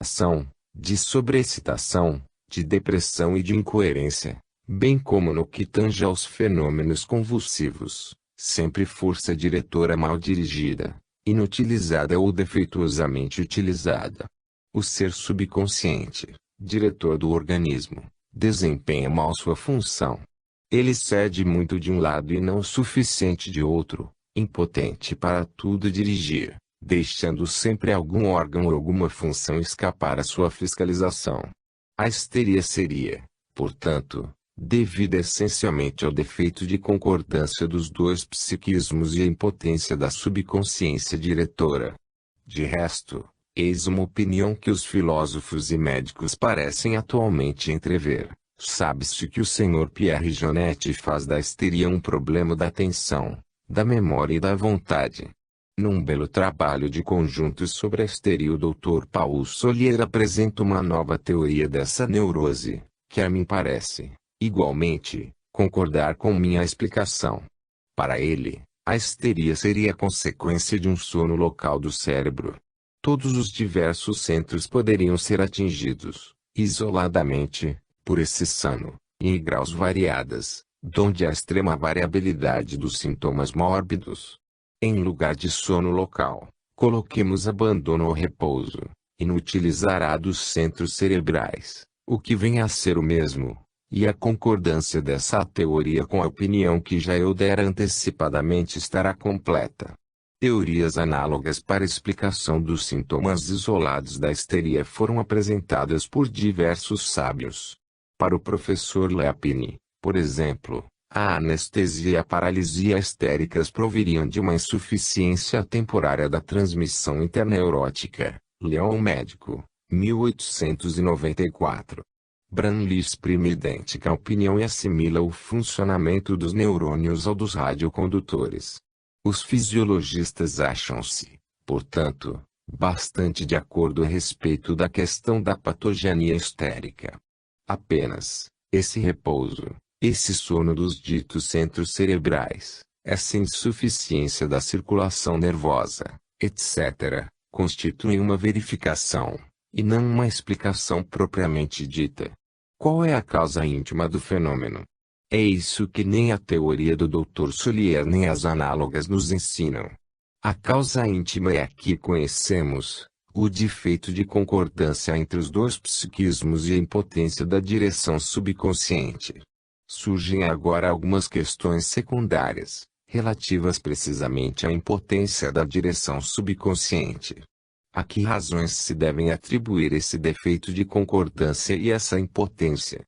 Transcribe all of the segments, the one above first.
ação, de sobreexcitação, de depressão e de incoerência, bem como no que tange aos fenômenos convulsivos, sempre força diretora mal dirigida, inutilizada ou defeituosamente utilizada. O ser subconsciente, diretor do organismo, desempenha mal sua função. Ele cede muito de um lado e não o suficiente de outro, impotente para tudo dirigir, deixando sempre algum órgão ou alguma função escapar à sua fiscalização. A histeria seria, portanto, devida essencialmente ao defeito de concordância dos dois psiquismos e à impotência da subconsciência diretora. De resto, eis uma opinião que os filósofos e médicos parecem atualmente entrever. Sabe-se que o Sr. Pierre Janet faz da histeria um problema da atenção, da memória e da vontade. Num belo trabalho de conjunto sobre a histeria, o Dr. Paul Solier apresenta uma nova teoria dessa neurose, que a mim parece, igualmente, concordar com minha explicação. Para ele, a histeria seria a consequência de um sono local do cérebro. Todos os diversos centros poderiam ser atingidos, isoladamente, por esse sono, e em graus variadas, donde há extrema variabilidade dos sintomas mórbidos. Em lugar de sono local, coloquemos abandono ou repouso, inutilizará dos centros cerebrais, o que vem a ser o mesmo, e a concordância dessa teoria com a opinião que já eu dera antecipadamente estará completa. Teorias análogas para explicação dos sintomas isolados da histeria foram apresentadas por diversos sábios. Para o professor Lepine, por exemplo, a anestesia e a paralisia histéricas proviriam de uma insuficiência temporária da transmissão interneurótica. Leon Médico, 1894. Branly exprime idêntica opinião e assimila o funcionamento dos neurônios ao dos radiocondutores. Os fisiologistas acham-se, portanto, bastante de acordo a respeito da questão da patogenia histérica. Apenas, esse repouso, esse sono dos ditos centros cerebrais, essa insuficiência da circulação nervosa, etc., constituem uma verificação, e não uma explicação propriamente dita. Qual é a causa íntima do fenômeno? É isso que nem a teoria do Dr. Solier nem as análogas nos ensinam. A causa íntima é a que conhecemos, o defeito de concordância entre os dois psiquismos e a impotência da direção subconsciente. Surgem agora algumas questões secundárias, relativas precisamente à impotência da direção subconsciente. A que razões se devem atribuir esse defeito de concordância e essa impotência?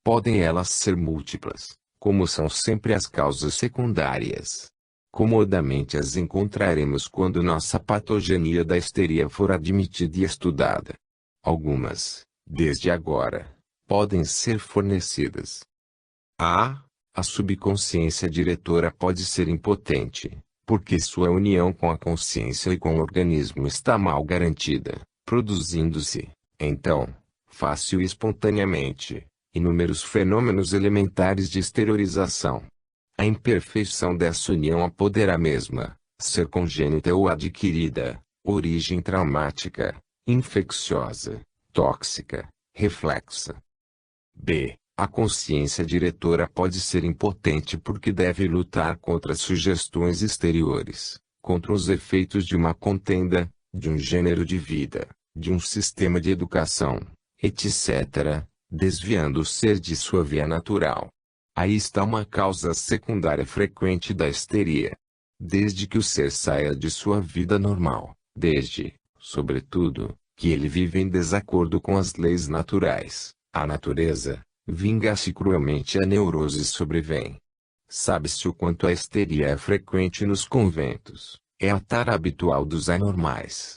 Podem elas ser múltiplas, como são sempre as causas secundárias. Comodamente as encontraremos quando nossa patogenia da histeria for admitida e estudada. Algumas, desde agora, podem ser fornecidas. A subconsciência diretora pode ser impotente, porque sua união com a consciência e com o organismo está mal garantida, produzindo-se, então, fácil e espontaneamente, inúmeros fenômenos elementares de exteriorização. A imperfeição dessa união a poderá mesma ser congênita ou adquirida, origem traumática, infecciosa, tóxica, reflexa. B. A consciência diretora pode ser impotente porque deve lutar contra sugestões exteriores, contra os efeitos de uma contenda, de um gênero de vida, de um sistema de educação, etc., desviando o ser de sua via natural. Aí está uma causa secundária frequente da histeria. Desde que o ser saia de sua vida normal, desde, sobretudo, que ele vive em desacordo com as leis naturais, a natureza, vinga-se cruelmente a neurose sobrevém. Sabe-se o quanto a histeria é frequente nos conventos, é a tara habitual dos anormais.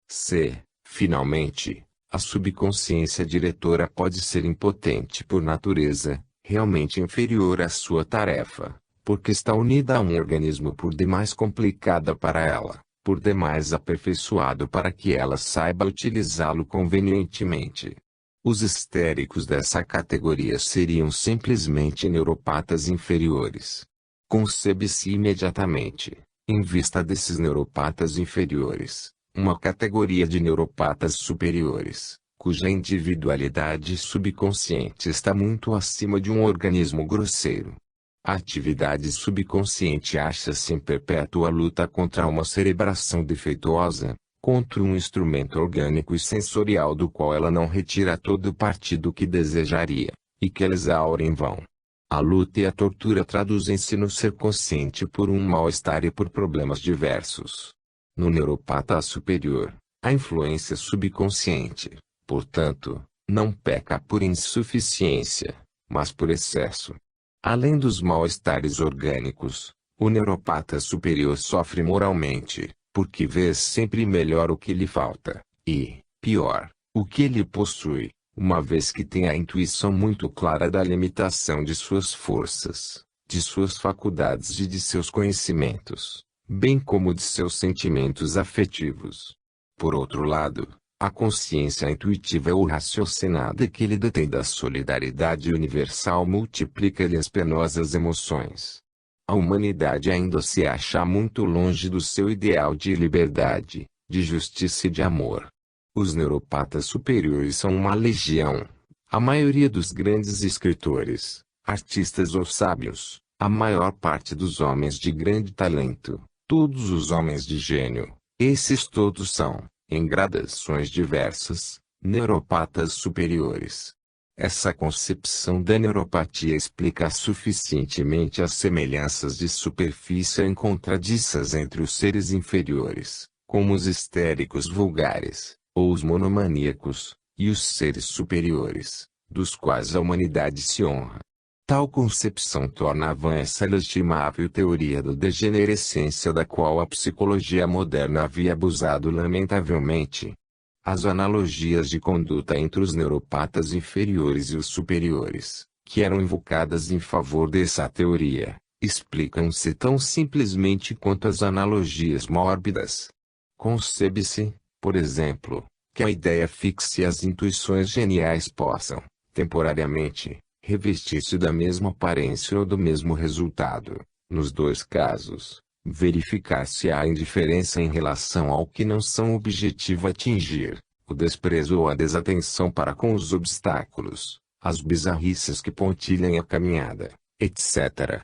C. Finalmente, a subconsciência diretora pode ser impotente por natureza, realmente inferior à sua tarefa, porque está unida a um organismo por demais complicada para ela, por demais aperfeiçoado para que ela saiba utilizá-lo convenientemente. Os histéricos dessa categoria seriam simplesmente neuropatas inferiores. Concebe-se imediatamente, em vista desses neuropatas inferiores, uma categoria de neuropatas superiores, cuja individualidade subconsciente está muito acima de um organismo grosseiro. A atividade subconsciente acha-se em perpétua luta contra uma cerebração defeituosa, contra um instrumento orgânico e sensorial do qual ela não retira todo o partido que desejaria, e que ela exaure em vão. A luta e a tortura traduzem-se no ser consciente por um mal-estar e por problemas diversos. No neuropata superior, a influência subconsciente, portanto, não peca por insuficiência, mas por excesso. Além dos mal-estares orgânicos, o neuropata superior sofre moralmente, porque vê sempre melhor o que lhe falta, e, pior, o que ele possui, uma vez que tem a intuição muito clara da limitação de suas forças, de suas faculdades e de seus conhecimentos, bem como de seus sentimentos afetivos. Por outro lado, a consciência intuitiva ou raciocinada que ele detém da solidariedade universal multiplica-lhe as penosas emoções. A humanidade ainda se acha muito longe do seu ideal de liberdade, de justiça e de amor. Os neuropatas superiores são uma legião. A maioria dos grandes escritores, artistas ou sábios, a maior parte dos homens de grande talento, todos os homens de gênio, esses todos são, em gradações diversas, neuropatas superiores. Essa concepção da neuropatia explica suficientemente as semelhanças de superfície encontradiças entre os seres inferiores, como os histéricos vulgares, ou os monomaníacos, e os seres superiores, dos quais a humanidade se honra. Tal concepção torna vã essa lastimável teoria da degenerescência da qual a psicologia moderna havia abusado lamentavelmente. As analogias de conduta entre os neuropatas inferiores e os superiores, que eram invocadas em favor dessa teoria, explicam-se tão simplesmente quanto as analogias mórbidas. Concebe-se, por exemplo, que a ideia fixa e as intuições geniais possam, temporariamente, revestir-se da mesma aparência ou do mesmo resultado. Nos dois casos, verificar-se a indiferença em relação ao que não são objetivo atingir, o desprezo ou a desatenção para com os obstáculos, as bizarrices que pontilham a caminhada, etc.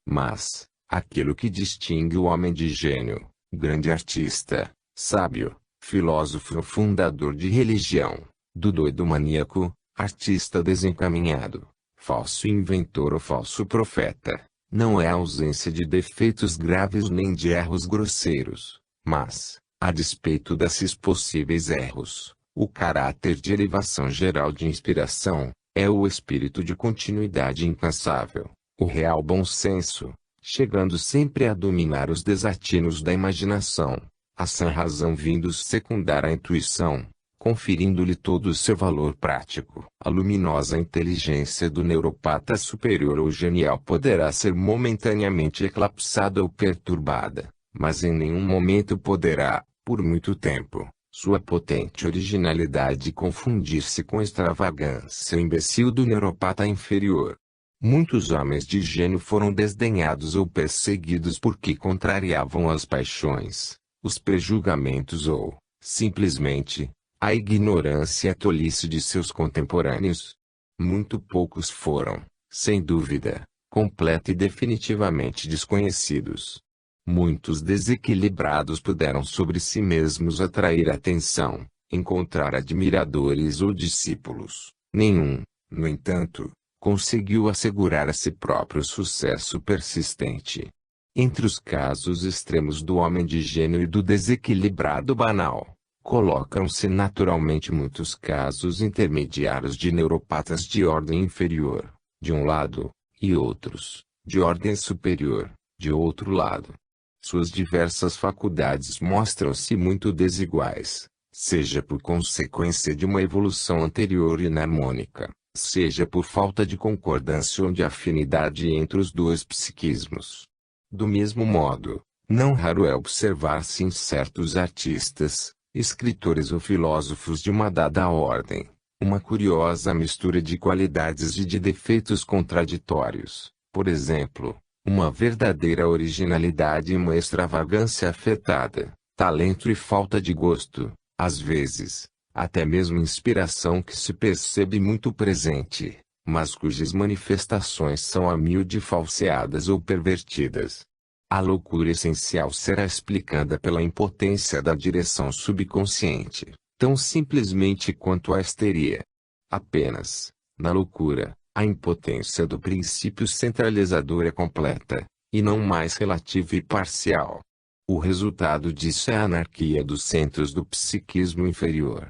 Mas, aquilo que distingue o homem de gênio, grande artista, sábio, filósofo ou fundador de religião, do doido maníaco, artista desencaminhado, falso inventor ou falso profeta, não é a ausência de defeitos graves nem de erros grosseiros, mas, a despeito desses possíveis erros, o caráter de elevação geral de inspiração, é o espírito de continuidade incansável, o real bom senso, chegando sempre a dominar os desatinos da imaginação, a sã razão vindo secundar a intuição, conferindo-lhe todo o seu valor prático. A luminosa inteligência do neuropata superior ou genial poderá ser momentaneamente eclipsada ou perturbada, mas em nenhum momento poderá, por muito tempo, sua potente originalidade confundir-se com a extravagância imbecil do neuropata inferior. Muitos homens de gênio foram desdenhados ou perseguidos porque contrariavam as paixões, os prejulgamentos ou, simplesmente, a ignorância e a tolice de seus contemporâneos. Muito poucos foram, sem dúvida, completa e definitivamente desconhecidos. Muitos desequilibrados puderam sobre si mesmos atrair atenção, encontrar admiradores ou discípulos. Nenhum, no entanto, conseguiu assegurar a si próprio sucesso persistente. Entre os casos extremos do homem de gênio e do desequilibrado banal, colocam-se naturalmente muitos casos intermediários de neuropatas de ordem inferior, de um lado, e outros, de ordem superior, de outro lado. Suas diversas faculdades mostram-se muito desiguais, seja por consequência de uma evolução anterior inarmônica, seja por falta de concordância ou de afinidade entre os dois psiquismos. Do mesmo modo, não raro é observar-se em certos artistas, escritores ou filósofos de uma dada ordem, uma curiosa mistura de qualidades e de defeitos contraditórios, por exemplo, uma verdadeira originalidade e uma extravagância afetada, talento e falta de gosto, às vezes, até mesmo inspiração que se percebe muito presente, mas cujas manifestações são a miúde falseadas ou pervertidas. A loucura essencial será explicada pela impotência da direção subconsciente, tão simplesmente quanto a histeria. Apenas, na loucura, a impotência do princípio centralizador é completa, e não mais relativa e parcial. O resultado disso é a anarquia dos centros do psiquismo inferior.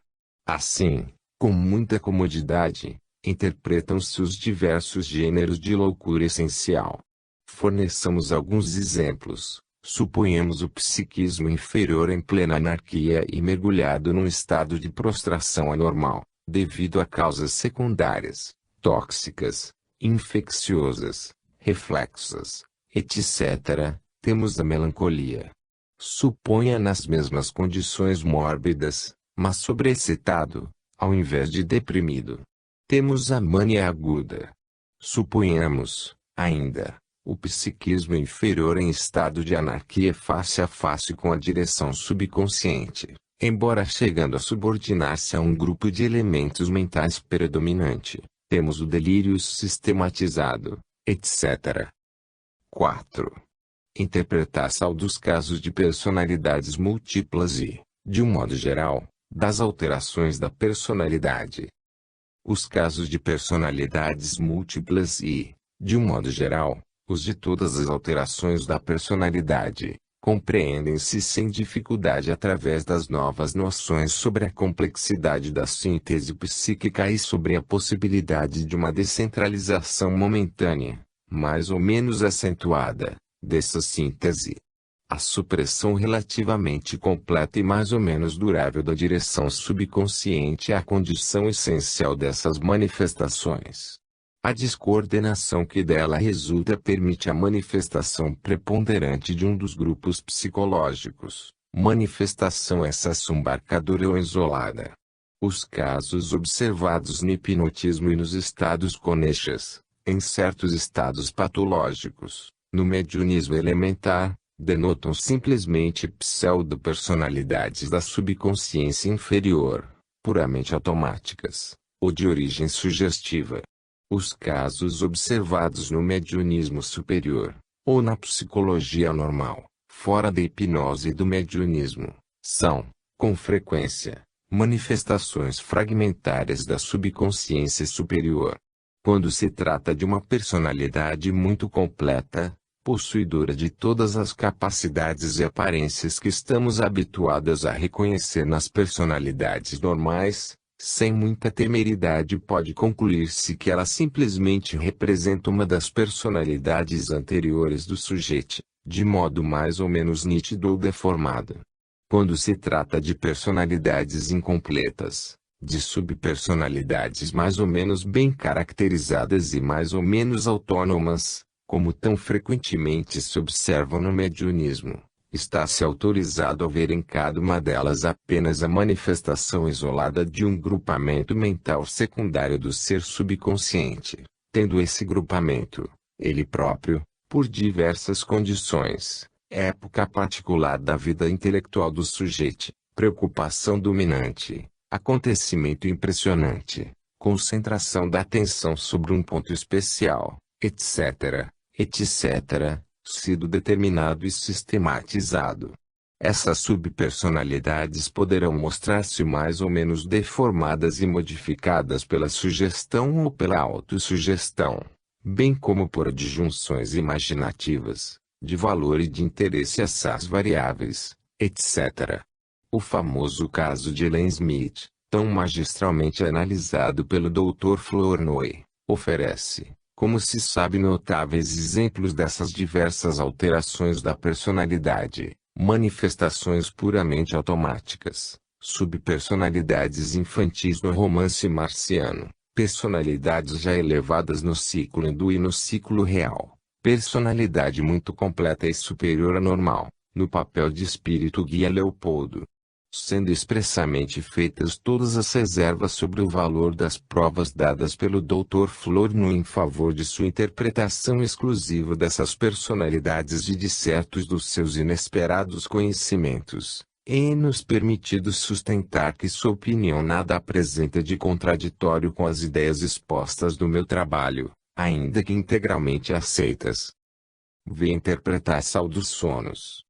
Assim, com muita comodidade, interpretam-se os diversos gêneros de loucura essencial. Forneçamos alguns exemplos. Suponhamos o psiquismo inferior em plena anarquia e mergulhado num estado de prostração anormal, devido a causas secundárias, tóxicas, infecciosas, reflexas, etc. Temos a melancolia. Suponha nas mesmas condições mórbidas, mas sobreexcitado, ao invés de deprimido. Temos a mania aguda. Suponhamos, ainda, o psiquismo inferior em estado de anarquia face a face com a direção subconsciente, embora chegando a subordinar-se a um grupo de elementos mentais predominante. Temos o delírio sistematizado, etc. 4. Interpretação dos casos de personalidades múltiplas e, de um modo geral, das alterações da personalidade. Os casos de personalidades múltiplas e, de um modo geral, os de todas as alterações da personalidade, compreendem-se sem dificuldade através das novas noções sobre a complexidade da síntese psíquica e sobre a possibilidade de uma descentralização momentânea, mais ou menos acentuada, dessa síntese. A supressão relativamente completa e mais ou menos durável da direção subconsciente é a condição essencial dessas manifestações. A descoordenação que dela resulta permite a manifestação preponderante de um dos grupos psicológicos, manifestação essa embarcadora ou isolada. Os casos observados no hipnotismo e nos estados conexas, em certos estados patológicos, no mediunismo elementar, denotam simplesmente pseudo-personalidades da subconsciência inferior, puramente automáticas, ou de origem sugestiva. Os casos observados no mediunismo superior, ou na psicologia normal, fora da hipnose e do mediunismo, são, com frequência, manifestações fragmentárias da subconsciência superior. Quando se trata de uma personalidade muito completa, possuidora de todas as capacidades e aparências que estamos habituados a reconhecer nas personalidades normais, sem muita temeridade pode concluir-se que ela simplesmente representa uma das personalidades anteriores do sujeito, de modo mais ou menos nítido ou deformado. Quando se trata de personalidades incompletas, de subpersonalidades mais ou menos bem caracterizadas e mais ou menos autônomas, como tão frequentemente se observam no mediunismo, está-se autorizado a ver em cada uma delas apenas a manifestação isolada de um grupamento mental secundário do ser subconsciente, tendo esse grupamento, ele próprio, por diversas condições, época particular da vida intelectual do sujeito, preocupação dominante, acontecimento impressionante, concentração da atenção sobre um ponto especial, etc., sido determinado e sistematizado. Essas subpersonalidades poderão mostrar-se mais ou menos deformadas e modificadas pela sugestão ou pela autossugestão, bem como por adjunções imaginativas, de valor e de interesse assaz variáveis, etc. O famoso caso de Ellen Smith, tão magistralmente analisado pelo Dr. Flournoy, oferece, como se sabe, notáveis exemplos dessas diversas alterações da personalidade, manifestações puramente automáticas, subpersonalidades infantis no romance marciano, personalidades já elevadas no ciclo hindu e no ciclo real, personalidade muito completa e superior à normal, no papel de espírito guia Leopoldo. Sendo expressamente feitas todas as reservas sobre o valor das provas dadas pelo Dr. Flournoy em favor de sua interpretação exclusiva dessas personalidades e de certos dos seus inesperados conhecimentos, É-nos permitido sustentar que sua opinião nada apresenta de contraditório com as ideias expostas do meu trabalho, ainda que integralmente aceitas. V. Interpretação dos sonos.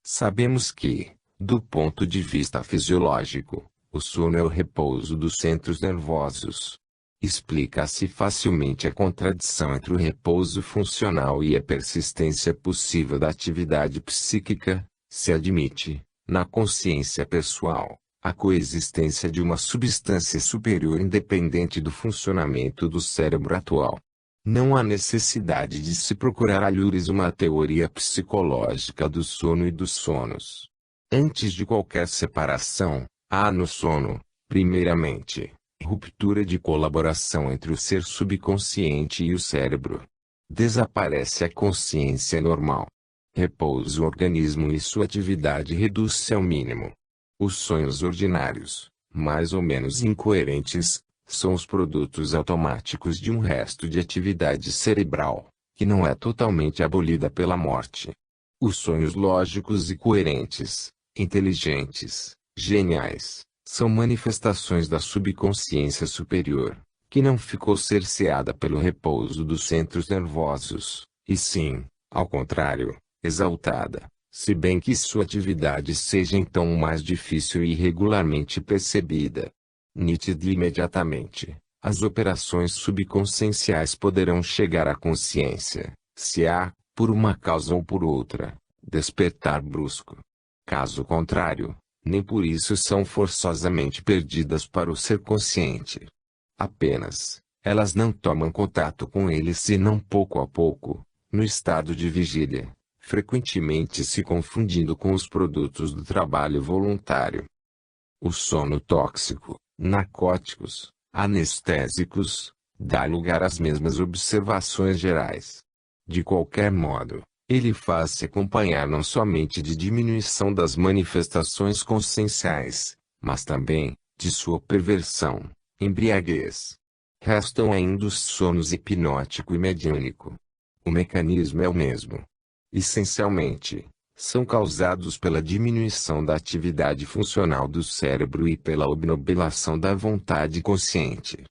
Sabemos que, do ponto de vista fisiológico, o sono é o repouso dos centros nervosos. Explica-se facilmente a contradição entre o repouso funcional e a persistência possível da atividade psíquica, se admite, na consciência pessoal, a coexistência de uma substância superior independente do funcionamento do cérebro atual. Não há necessidade de se procurar alhures uma teoria psicológica do sono e dos sonos. Antes de qualquer separação, há no sono, primeiramente, ruptura de colaboração entre o ser subconsciente e o cérebro. Desaparece a consciência normal. Repousa o organismo e sua atividade reduz-se ao mínimo. Os sonhos ordinários, mais ou menos incoerentes, são os produtos automáticos de um resto de atividade cerebral, que não é totalmente abolida pela morte. Os sonhos lógicos e coerentes, inteligentes, geniais, são manifestações da subconsciência superior, que não ficou cerceada pelo repouso dos centros nervosos, e sim, ao contrário, exaltada, se bem que sua atividade seja então mais difícil e irregularmente percebida. Nítido imediatamente, as operações subconscienciais poderão chegar à consciência, se há, por uma causa ou por outra, despertar brusco. Caso contrário, nem por isso são forçosamente perdidas para o ser consciente. Apenas, elas não tomam contato com ele senão pouco a pouco, no estado de vigília, frequentemente se confundindo com os produtos do trabalho voluntário. O sono tóxico, narcóticos, anestésicos, dá lugar às mesmas observações gerais. De qualquer modo, ele faz-se acompanhar não somente de diminuição das manifestações conscienciais, mas também, de sua perversão, embriaguez. Restam ainda os sonos hipnótico e mediúnico. O mecanismo é o mesmo. Essencialmente, são causados pela diminuição da atividade funcional do cérebro e pela obnubilação da vontade consciente.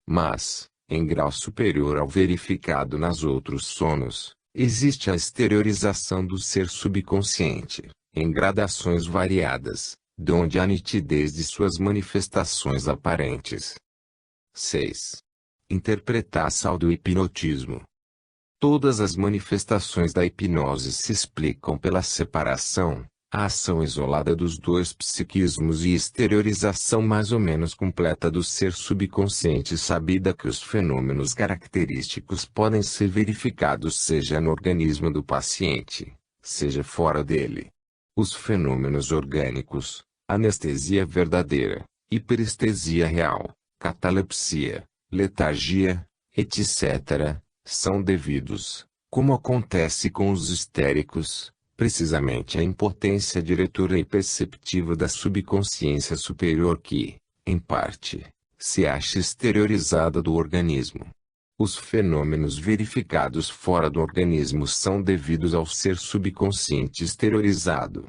Mas, em grau superior ao verificado nas outros sonos, existe a exteriorização do ser subconsciente, em gradações variadas, donde a nitidez de suas manifestações aparentes. 6. Interpretação do hipnotismo. Todas as manifestações da hipnose se explicam pela separação, a ação isolada dos dois psiquismos e exteriorização mais ou menos completa do ser subconsciente, sabida que os fenômenos característicos podem ser verificados seja no organismo do paciente, seja fora dele. Os fenômenos orgânicos, anestesia verdadeira, hiperestesia real, catalepsia, letargia, etc., são devidos, como acontece com os histéricos, precisamente à impotência diretora e perceptiva da subconsciência superior que, em parte, se acha exteriorizada do organismo. Os fenômenos verificados fora do organismo são devidos ao ser subconsciente exteriorizado.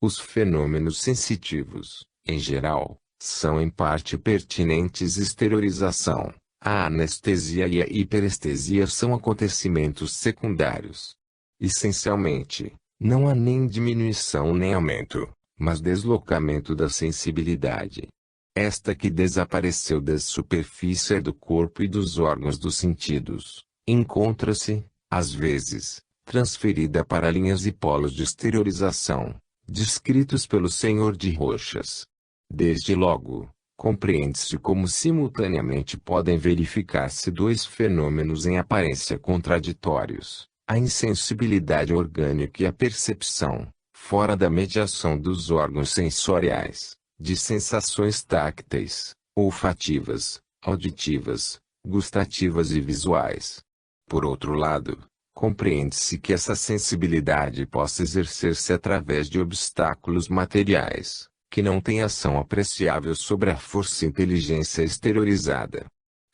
Os fenômenos sensitivos, em geral, são em parte pertinentes à exteriorização. A anestesia e a hiperestesia são acontecimentos secundários. Essencialmente, não há nem diminuição nem aumento, mas deslocamento da sensibilidade. Esta que desapareceu da superfície do corpo e dos órgãos dos sentidos, encontra-se, às vezes, transferida para linhas e polos de exteriorização, descritos pelo Senhor de Rochas. Desde logo, compreende-se como simultaneamente podem verificar-se dois fenômenos em aparência contraditórios, a insensibilidade orgânica e a percepção, fora da mediação dos órgãos sensoriais, de sensações tácteis, olfativas, auditivas, gustativas e visuais. Por outro lado, compreende-se que essa sensibilidade possa exercer-se através de obstáculos materiais, que não tem ação apreciável sobre a força e inteligência exteriorizada.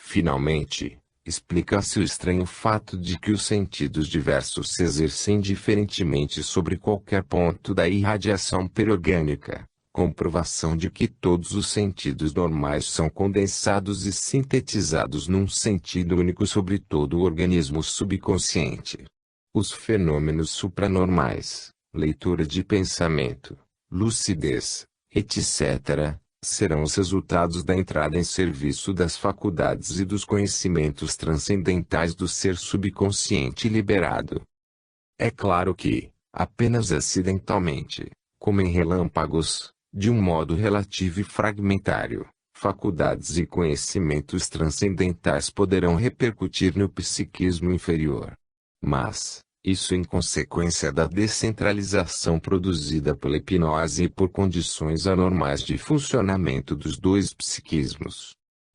Finalmente, explica-se o estranho fato de que os sentidos diversos se exercem diferentemente sobre qualquer ponto da irradiação periorgânica. Comprovação de que todos os sentidos normais são condensados e sintetizados num sentido único sobre todo o organismo subconsciente. Os fenômenos supranormais, leitura de pensamento, lucidez, etc., serão os resultados da entrada em serviço das faculdades e dos conhecimentos transcendentais do ser subconsciente liberado. É claro que, apenas acidentalmente, como em relâmpagos, de um modo relativo e fragmentário, faculdades e conhecimentos transcendentais poderão repercutir no psiquismo inferior. Mas, isso em consequência da descentralização produzida pela hipnose e por condições anormais de funcionamento dos dois psiquismos.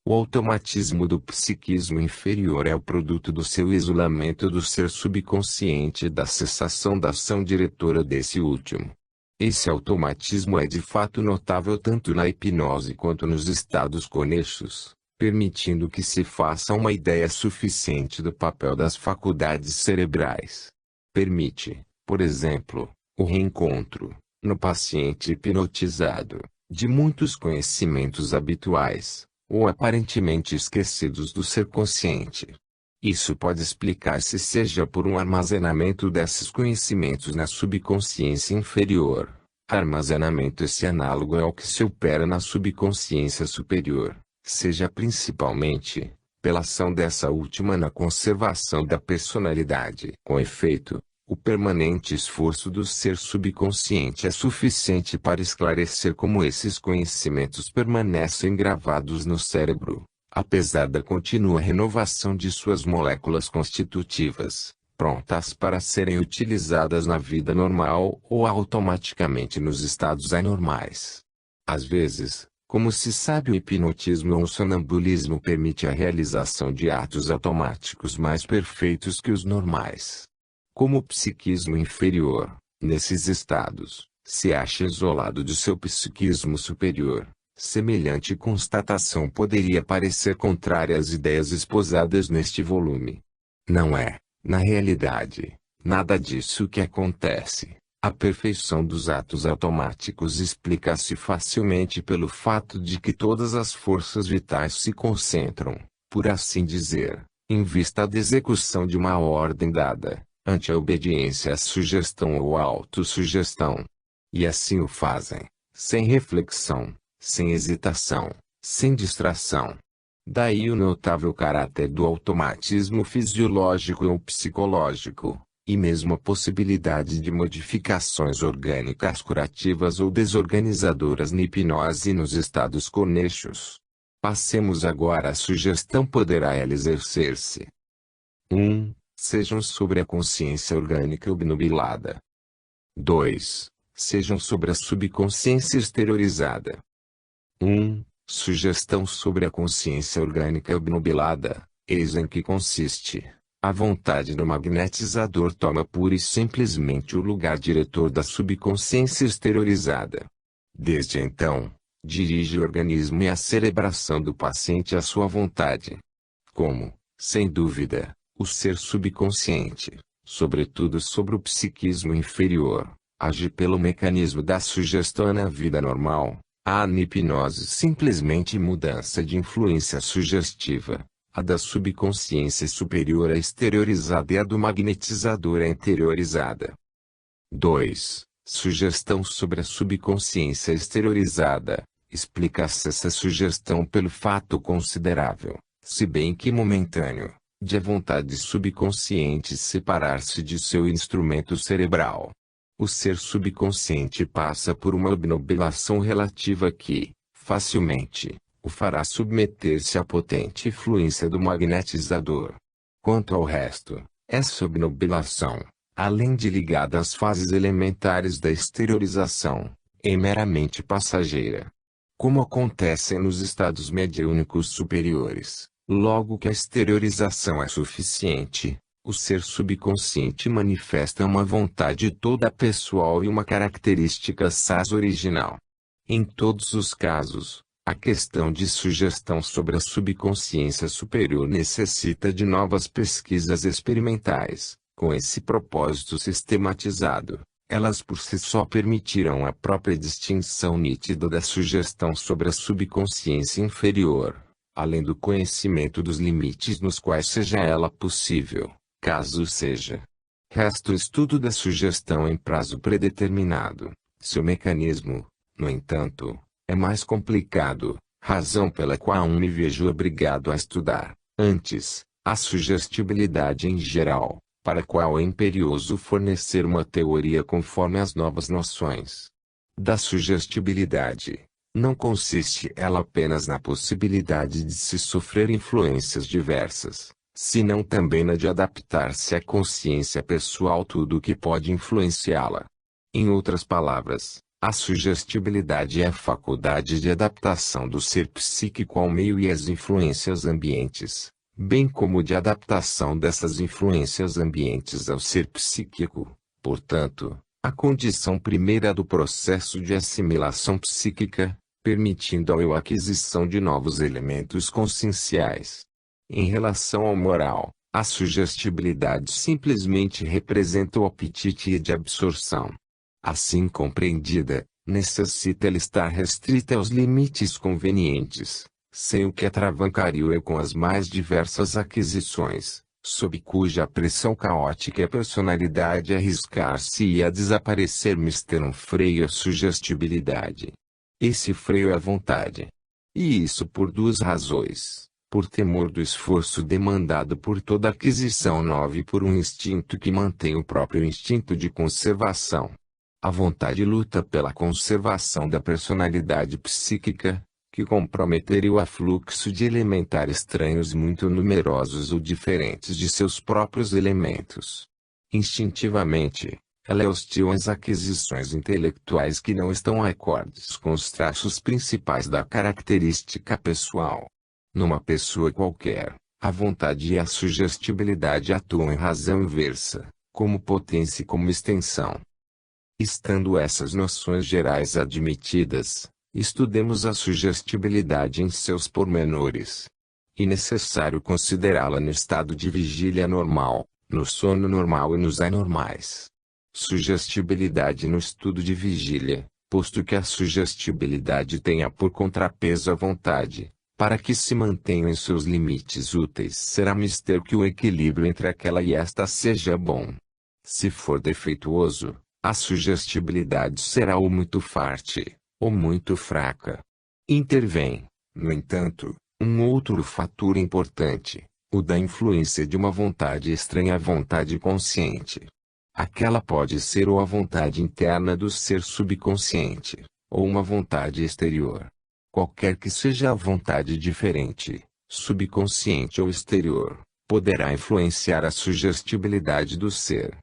O automatismo do psiquismo inferior é o produto do seu isolamento do ser subconsciente e da cessação da ação diretora desse último. Esse automatismo é de fato notável tanto na hipnose quanto nos estados conexos, permitindo que se faça uma ideia suficiente do papel das faculdades cerebrais. Permite, por exemplo, o reencontro, no paciente hipnotizado, de muitos conhecimentos habituais, ou aparentemente esquecidos do ser consciente. Isso pode explicar-se seja por um armazenamento desses conhecimentos na subconsciência inferior. Armazenamento esse análogo é ao que se opera na subconsciência superior, seja principalmente, pela ação dessa última na conservação da personalidade. Com efeito, o permanente esforço do ser subconsciente é suficiente para esclarecer como esses conhecimentos permanecem gravados no cérebro, apesar da contínua renovação de suas moléculas constitutivas, prontas para serem utilizadas na vida normal ou automaticamente nos estados anormais. Às vezes, como se sabe, o hipnotismo ou o sonambulismo permite a realização de atos automáticos mais perfeitos que os normais. Como o psiquismo inferior, nesses estados, se acha isolado de seu psiquismo superior, semelhante constatação poderia parecer contrária às ideias esposadas neste volume. Não é, na realidade, nada disso que acontece. A perfeição dos atos automáticos explica-se facilmente pelo fato de que todas as forças vitais se concentram, por assim dizer, em vista da execução de uma ordem dada, ante a obediência à sugestão ou autossugestão. E assim o fazem, sem reflexão, sem hesitação, sem distração. Daí o notável caráter do automatismo fisiológico ou psicológico, e mesmo a possibilidade de modificações orgânicas curativas ou desorganizadoras na hipnose e nos estados conexos. Passemos agora à sugestão poderá ela exercer-se. 1. Sejam sobre a consciência orgânica obnubilada. 2. Sejam sobre a subconsciência exteriorizada. 1. Sugestão sobre a consciência orgânica obnubilada, eis em que consiste. A vontade do magnetizador toma pura e simplesmente o lugar diretor da subconsciência exteriorizada. Desde então, dirige o organismo e a cerebração do paciente à sua vontade. Como, sem dúvida, o ser subconsciente, sobretudo sobre o psiquismo inferior, age pelo mecanismo da sugestão na vida normal, há na hipnose simplesmente mudança de influência sugestiva. A da subconsciência superior é exteriorizada e a do magnetizador é interiorizada. 2. Sugestão sobre a subconsciência exteriorizada. Explica-se essa sugestão pelo fato considerável, se bem que momentâneo, de a vontade subconsciente separar-se de seu instrumento cerebral. O ser subconsciente passa por uma obnubilação relativa que, facilmente, o fará submeter-se à potente influência do magnetizador. Quanto ao resto, essa obnubilação, além de ligada às fases elementares da exteriorização, é meramente passageira. Como acontece nos estados mediúnicos superiores, logo que a exteriorização é suficiente, o ser subconsciente manifesta uma vontade toda pessoal e uma característica SAS original. Em todos os casos, A questão de sugestão sobre a subconsciência superior necessita de novas pesquisas experimentais. Com esse propósito sistematizado, elas por si só permitirão a própria distinção nítida da sugestão sobre a subconsciência inferior, além do conhecimento dos limites nos quais seja ela possível, caso seja. Resta o estudo da sugestão em prazo predeterminado. Seu mecanismo, no entanto, é mais complicado, razão pela qual me vejo obrigado a estudar, antes, a sugestibilidade em geral, para a qual é imperioso fornecer uma teoria conforme as novas noções da sugestibilidade. Não consiste ela apenas na possibilidade de se sofrer influências diversas, senão também na de adaptar-se à consciência pessoal tudo o que pode influenciá-la. Em outras palavras, a sugestibilidade é a faculdade de adaptação do ser psíquico ao meio e às influências ambientes, bem como de adaptação dessas influências ambientes ao ser psíquico. Portanto, a condição primeira do processo de assimilação psíquica, permitindo ao eu a aquisição de novos elementos conscienciais. Em relação ao moral, a sugestibilidade simplesmente representa o apetite de absorção. Assim compreendida, necessita ela estar restrita aos limites convenientes, sem o que atravancaria o eu com as mais diversas aquisições, sob cuja pressão caótica a personalidade arriscar-se a desaparecer ter um freio à sugestibilidade. Esse freio é a vontade. E isso por duas razões. Por temor do esforço demandado por toda aquisição nova e por um instinto que mantém o próprio instinto de conservação. A vontade luta pela conservação da personalidade psíquica, que comprometeria o afluxo de elementares estranhos muito numerosos ou diferentes de seus próprios elementos. Instintivamente, ela é hostil às aquisições intelectuais que não estão acordes com os traços principais da característica pessoal. Numa pessoa qualquer, a vontade e a sugestibilidade atuam em razão inversa, como potência e como extensão. Estando essas noções gerais admitidas, estudemos a sugestibilidade em seus pormenores. É necessário considerá-la no estado de vigília normal, no sono normal e nos anormais. Sugestibilidade no estudo de vigília, posto que a sugestibilidade tenha por contrapeso a vontade, para que se mantenham em seus limites úteis será mister que o equilíbrio entre aquela e esta seja bom. Se for defeituoso, a sugestibilidade será ou muito forte, ou muito fraca. Intervém, no entanto, um outro fator importante, o da influência de uma vontade estranha à vontade consciente. Aquela pode ser ou a vontade interna do ser subconsciente, ou uma vontade exterior. Qualquer que seja a vontade diferente, subconsciente ou exterior, poderá influenciar a sugestibilidade do ser.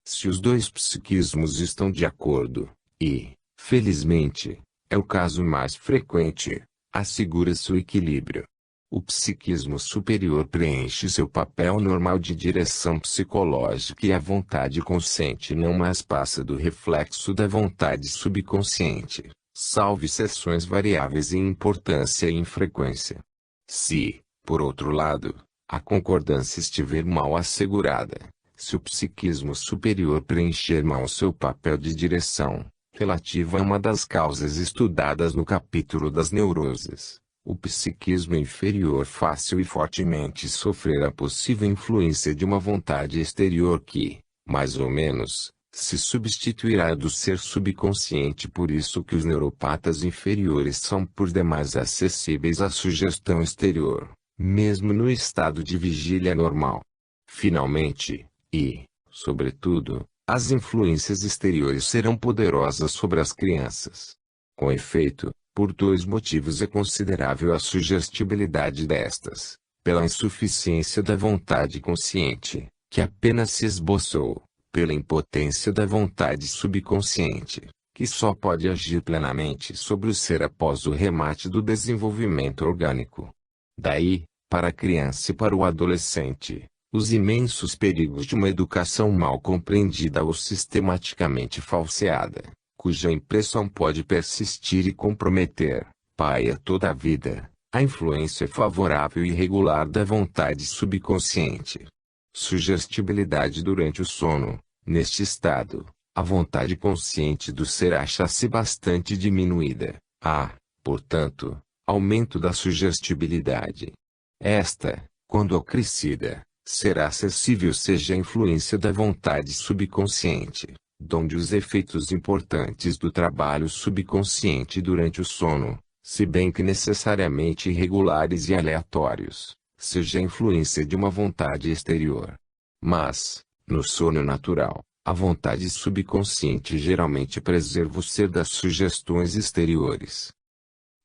Se os dois psiquismos estão de acordo, e, felizmente, é o caso mais frequente, assegura-se o equilíbrio. O psiquismo superior preenche seu papel normal de direção psicológica e a vontade consciente não mais passa do reflexo da vontade subconsciente, salvo exceções variáveis em importância e em frequência. Se, por outro lado, a concordância estiver mal assegurada, se o psiquismo superior preencher mal seu papel de direção, relativo a uma das causas estudadas no capítulo das neuroses, o psiquismo inferior fácil e fortemente sofrer a possível influência de uma vontade exterior que, mais ou menos, se substituirá do ser subconsciente. Por isso que os neuropatas inferiores são por demais acessíveis à sugestão exterior, mesmo no estado de vigília normal. Finalmente, e, sobretudo, as influências exteriores serão poderosas sobre as crianças. Com efeito, por dois motivos é considerável a sugestibilidade destas: pela insuficiência da vontade consciente, que apenas se esboçou, pela impotência da vontade subconsciente, que só pode agir plenamente sobre o ser após o remate do desenvolvimento orgânico. Daí, para a criança e para o adolescente, os imensos perigos de uma educação mal compreendida ou sistematicamente falseada, cuja impressão pode persistir e comprometer, paia toda a vida, a influência favorável e regular da vontade subconsciente. Sugestibilidade durante o sono. Neste estado, a vontade consciente do ser acha-se bastante diminuída. Há, portanto, aumento da sugestibilidade. Esta, quando acrescida, será acessível seja a influência da vontade subconsciente, donde os efeitos importantes do trabalho subconsciente durante o sono, se bem que necessariamente irregulares e aleatórios, seja a influência de uma vontade exterior. Mas, no sono natural, a vontade subconsciente geralmente preserva o ser das sugestões exteriores.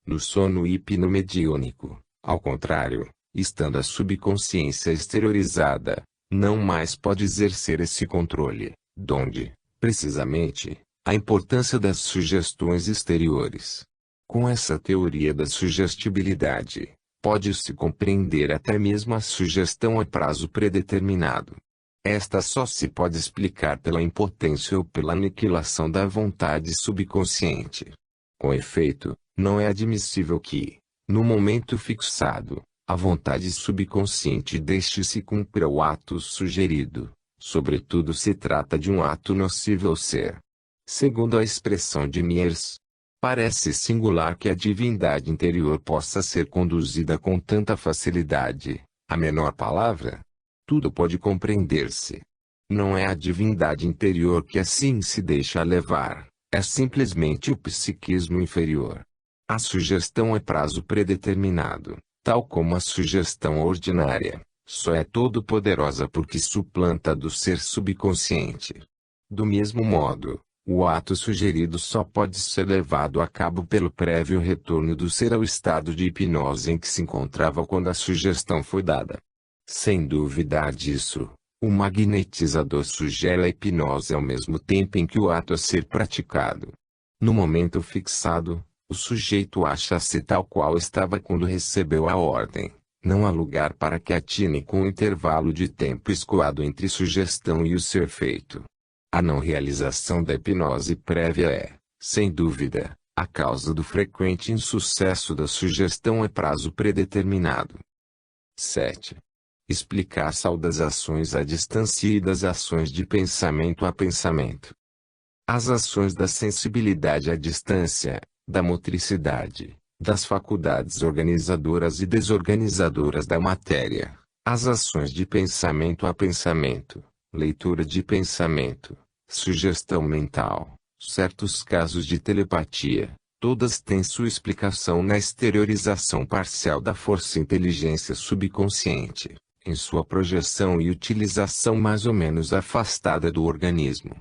No sono hipnomediúnico, ao contrário, estando a subconsciência exteriorizada, não mais pode exercer esse controle, donde, precisamente, a importância das sugestões exteriores. Com essa teoria da sugestibilidade, pode-se compreender até mesmo a sugestão a prazo predeterminado. Esta só se pode explicar pela impotência ou pela aniquilação da vontade subconsciente. Com efeito, não é admissível que, no momento fixado, a vontade subconsciente deixe-se cumprir o ato sugerido, sobretudo se trata de um ato nocivo ao ser. Segundo a expressão de Miers, parece singular que a divindade interior possa ser conduzida com tanta facilidade, a menor palavra. Tudo pode compreender-se. Não é a divindade interior que assim se deixa levar, é simplesmente o psiquismo inferior. A sugestão a prazo predeterminado, tal como a sugestão ordinária, só é todo-poderosa porque suplanta do ser subconsciente. Do mesmo modo, o ato sugerido só pode ser levado a cabo pelo prévio retorno do ser ao estado de hipnose em que se encontrava quando a sugestão foi dada. Sem dúvida disso, o magnetizador sugere a hipnose ao mesmo tempo em que o ato a ser praticado. No momento fixado, o sujeito acha-se tal qual estava quando recebeu a ordem. Não há lugar para que atine com o intervalo de tempo escoado entre sugestão e o ser feito. A não realização da hipnose prévia é, sem dúvida, a causa do frequente insucesso da sugestão a prazo predeterminado. 7. Explicar das ações à distância e das ações de pensamento a pensamento. As ações da sensibilidade à distância, da motricidade, das faculdades organizadoras e desorganizadoras da matéria, as ações de pensamento a pensamento, leitura de pensamento, sugestão mental, certos casos de telepatia, todas têm sua explicação na exteriorização parcial da força-inteligência subconsciente, em sua projeção e utilização mais ou menos afastada do organismo.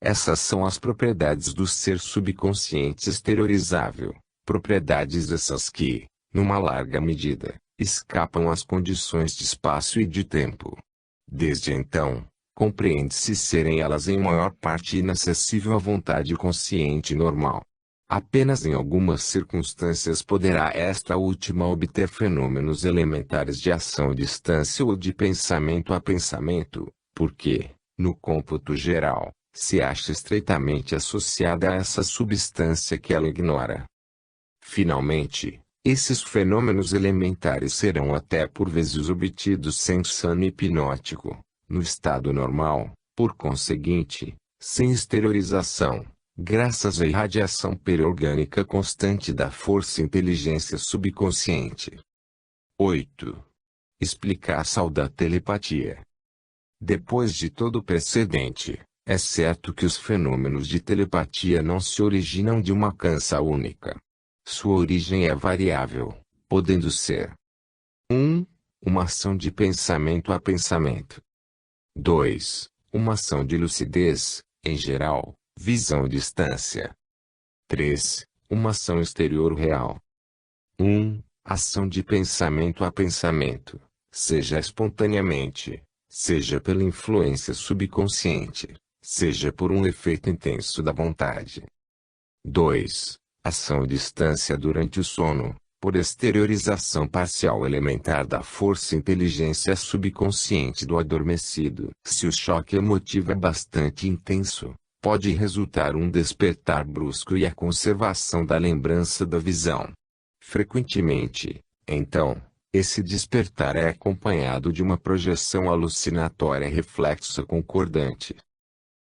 Essas são as propriedades do ser subconsciente exteriorizável, propriedades essas que, numa larga medida, escapam às condições de espaço e de tempo. Desde então, compreende-se serem elas em maior parte inacessível à vontade consciente normal. Apenas em algumas circunstâncias poderá esta última obter fenômenos elementares de ação à distância ou de pensamento a pensamento, porque, no cômputo geral, se acha estreitamente associada a essa substância que ela ignora. Finalmente, esses fenômenos elementares serão até por vezes obtidos sem sono hipnótico, no estado normal, por conseguinte, sem exteriorização, graças à irradiação periorgânica constante da força-inteligência subconsciente. 8. Explicação da telepatia. Depois de todo o precedente, é certo que os fenômenos de telepatia não se originam de uma causa única. Sua origem é variável, podendo ser 1. Uma ação de pensamento a pensamento. 2. Uma ação de lucidez, em geral, visão distância. 3. Uma ação exterior real. 1. Ação de pensamento a pensamento, seja espontaneamente, seja pela influência subconsciente, seja por um efeito intenso da vontade. 2. Ação distância durante o sono, por exteriorização parcial elementar da força-inteligência subconsciente do adormecido. Se o choque emotivo é bastante intenso, pode resultar um despertar brusco e a conservação da lembrança da visão. Frequentemente, então, esse despertar é acompanhado de uma projeção alucinatória reflexa concordante.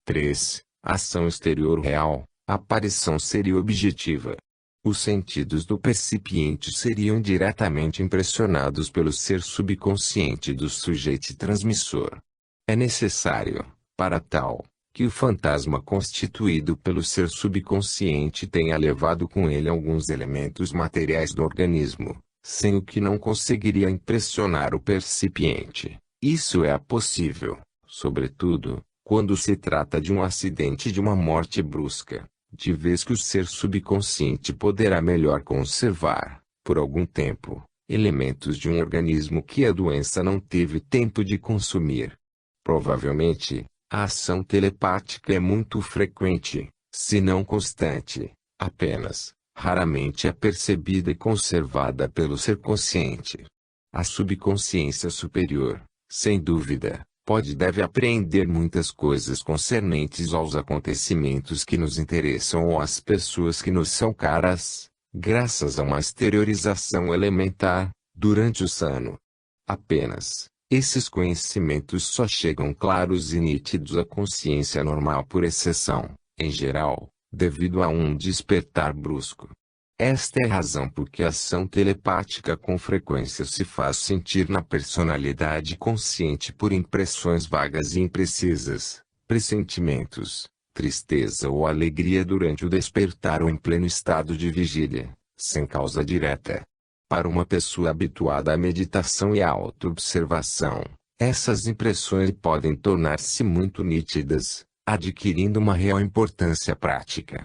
3. Ação exterior real. A aparição seria objetiva. Os sentidos do percipiente seriam diretamente impressionados pelo ser subconsciente do sujeito transmissor. É necessário, para tal, que o fantasma constituído pelo ser subconsciente tenha levado com ele alguns elementos materiais do organismo, sem o que não conseguiria impressionar o percipiente. Isso é possível, sobretudo, quando se trata de um acidente de uma morte brusca, de vez que o ser subconsciente poderá melhor conservar, por algum tempo, elementos de um organismo que a doença não teve tempo de consumir. Provavelmente, a ação telepática é muito frequente, se não constante, apenas, raramente é percebida e conservada pelo ser consciente. A subconsciência superior, sem dúvida, pode e deve apreender muitas coisas concernentes aos acontecimentos que nos interessam ou às pessoas que nos são caras, graças a uma exteriorização elementar, durante o sono. Apenas, esses conhecimentos só chegam claros e nítidos à consciência normal por exceção, em geral, devido a um despertar brusco. Esta é a razão por que a ação telepática com frequência se faz sentir na personalidade consciente por impressões vagas e imprecisas, pressentimentos, tristeza ou alegria durante o despertar ou em pleno estado de vigília, sem causa direta. Para uma pessoa habituada à meditação e à autoobservação, essas impressões podem tornar-se muito nítidas, adquirindo uma real importância prática.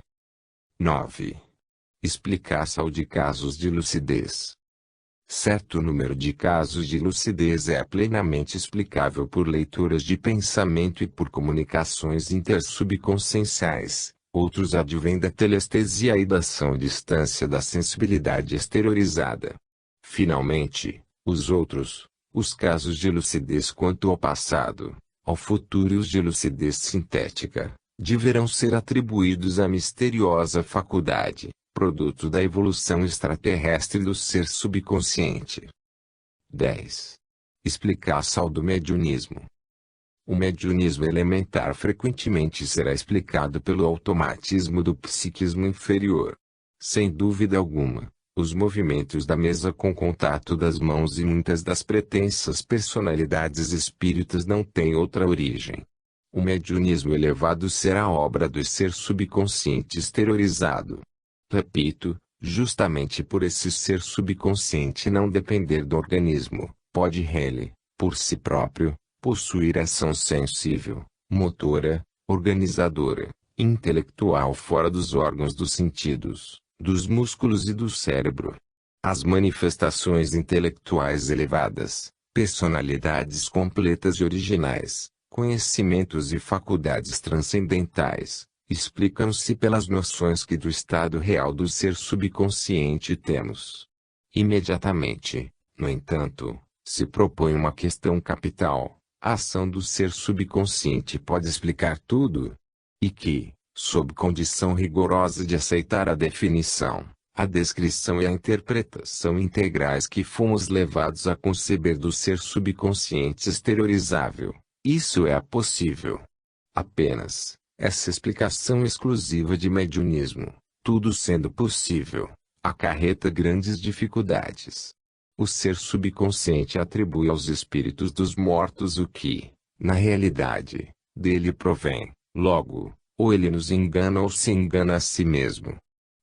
9. Explicação de casos de lucidez. Certo número de casos de lucidez é plenamente explicável por leituras de pensamento e por comunicações intersubconscienciais. Outros advêm da telestesia e da ação à distância da sensibilidade exteriorizada. Finalmente, os casos de lucidez quanto ao passado, ao futuro e os de lucidez sintética, deverão ser atribuídos à misteriosa faculdade, produto da evolução extraterrestre do ser subconsciente. 10. Explicação do mediunismo. O mediunismo elementar frequentemente será explicado pelo automatismo do psiquismo inferior. Sem dúvida alguma, os movimentos da mesa com contato das mãos e muitas das pretensas personalidades espíritas não têm outra origem. O mediunismo elevado será obra do ser subconsciente exteriorizado. Repito, justamente por esse ser subconsciente não depender do organismo, pode ele, por si próprio, possuir ação sensível, motora, organizadora, intelectual fora dos órgãos dos sentidos, dos músculos e do cérebro. As manifestações intelectuais elevadas, personalidades completas e originais, conhecimentos e faculdades transcendentais, explicam-se pelas noções que do estado real do ser subconsciente temos. Imediatamente, no entanto, se propõe uma questão capital: a ação do ser subconsciente pode explicar tudo? E que, sob condição rigorosa de aceitar a definição, a descrição e a interpretação integrais que fomos levados a conceber do ser subconsciente exteriorizável, isso é possível. Apenas, essa explicação exclusiva de mediunismo, tudo sendo possível, acarreta grandes dificuldades. O ser subconsciente atribui aos espíritos dos mortos o que, na realidade, dele provém. Logo, ou ele nos engana ou se engana a si mesmo.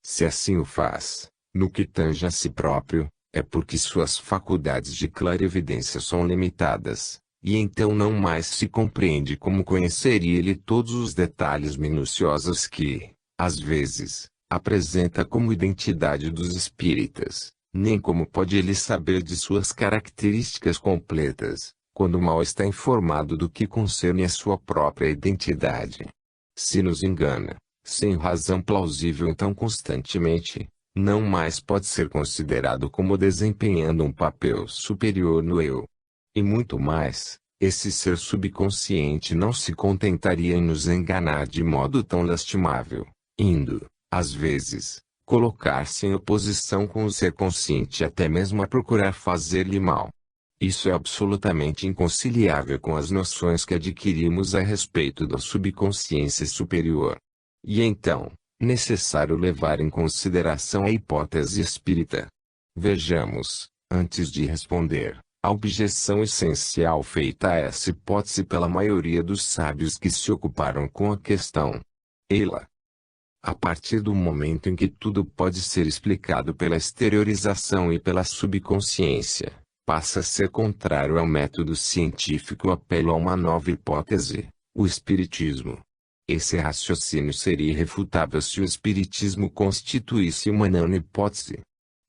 Se assim o faz, no que tange a si próprio, é porque suas faculdades de clarividência são limitadas, e então não mais se compreende como conheceria ele todos os detalhes minuciosos que, às vezes, apresenta como identidade dos espíritas. Nem como pode ele saber de suas características completas, quando mal está informado do que concerne a sua própria identidade. Se nos engana, sem razão plausível então constantemente, não mais pode ser considerado como desempenhando um papel superior no eu. E muito mais, esse ser subconsciente não se contentaria em nos enganar de modo tão lastimável, indo, às vezes, colocar-se em oposição com o ser consciente até mesmo a procurar fazer-lhe mal. Isso é absolutamente inconciliável com as noções que adquirimos a respeito da subconsciência superior. E então, necessário levar em consideração a hipótese espírita. Vejamos, antes de responder, a objeção essencial feita a essa hipótese pela maioria dos sábios que se ocuparam com a questão. Ela, a partir do momento em que tudo pode ser explicado pela exteriorização e pela subconsciência, passa a ser contrário ao método científico. Apelo a uma nova hipótese, o espiritismo. Esse raciocínio seria irrefutável se o espiritismo constituísse uma não hipótese.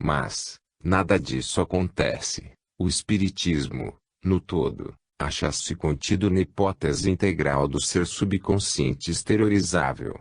Mas, nada disso acontece. O espiritismo, no todo, acha-se contido na hipótese integral do ser subconsciente exteriorizável.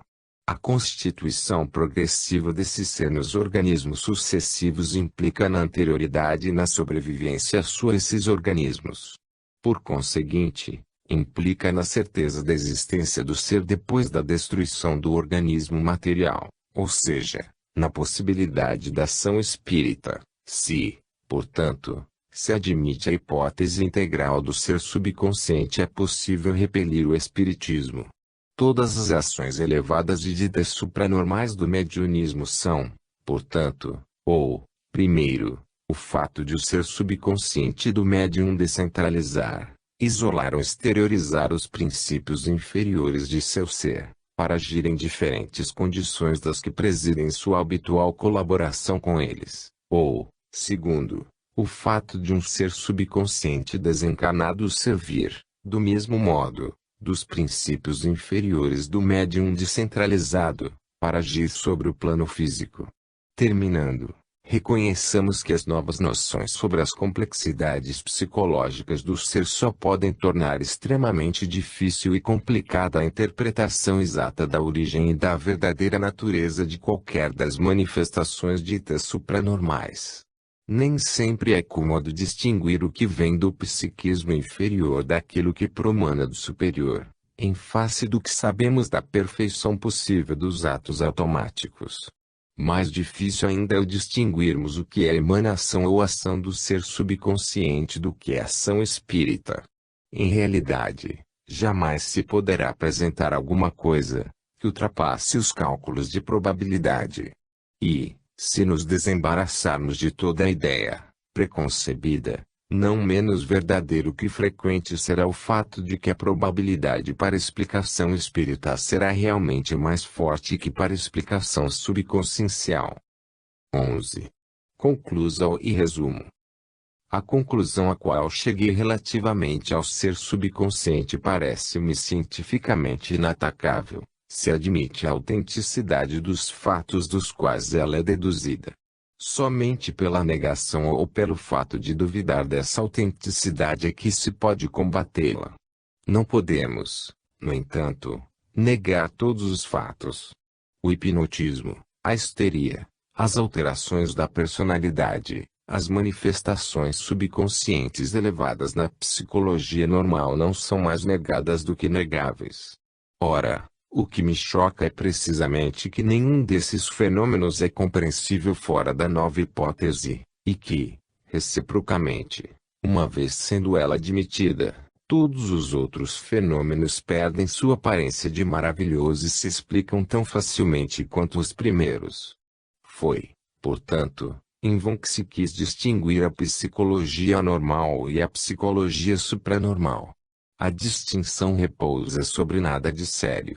A constituição progressiva desse ser nos organismos sucessivos implica na anterioridade e na sobrevivência sua a esses organismos. Por conseguinte, implica na certeza da existência do ser depois da destruição do organismo material, ou seja, na possibilidade da ação espírita, se, portanto, se admite a hipótese integral do ser subconsciente, é possível repelir o espiritismo. Todas as ações elevadas e ditas supranormais do mediunismo são, portanto, primeiro, o fato de o ser subconsciente do médium descentralizar, isolar ou exteriorizar os princípios inferiores de seu ser, para agir em diferentes condições das que presidem sua habitual colaboração com eles. Ou, segundo, o fato de um ser subconsciente desencarnado servir, do mesmo modo, dos princípios inferiores do médium descentralizado, para agir sobre o plano físico. Terminando, reconheçamos que as novas noções sobre as complexidades psicológicas do ser só podem tornar extremamente difícil e complicada a interpretação exata da origem e da verdadeira natureza de qualquer das manifestações ditas supranormais. Nem sempre é cômodo distinguir o que vem do psiquismo inferior daquilo que promana do superior, em face do que sabemos da perfeição possível dos atos automáticos. Mais difícil ainda é o distinguirmos o que é emanação ou ação do ser subconsciente do que é ação espírita. Em realidade, jamais se poderá apresentar alguma coisa que ultrapasse os cálculos de probabilidade. E, se nos desembaraçarmos de toda a ideia preconcebida, não menos verdadeiro que frequente será o fato de que a probabilidade para explicação espírita será realmente mais forte que para explicação subconsciencial. 11. Conclusão e resumo. A conclusão a qual cheguei relativamente ao ser subconsciente parece-me cientificamente inatacável, se admite a autenticidade dos fatos dos quais ela é deduzida. Somente pela negação ou pelo fato de duvidar dessa autenticidade é que se pode combatê-la. Não podemos, no entanto, negar todos os fatos. O hipnotismo, a histeria, as alterações da personalidade, as manifestações subconscientes elevadas na psicologia normal não são mais negadas do que negáveis. Ora, o que me choca é precisamente que nenhum desses fenômenos é compreensível fora da nova hipótese, e que, reciprocamente, uma vez sendo ela admitida, todos os outros fenômenos perdem sua aparência de maravilhoso e se explicam tão facilmente quanto os primeiros. Foi, portanto, em vão que se quis distinguir a psicologia anormal e a psicologia supranormal. A distinção repousa sobre nada de sério.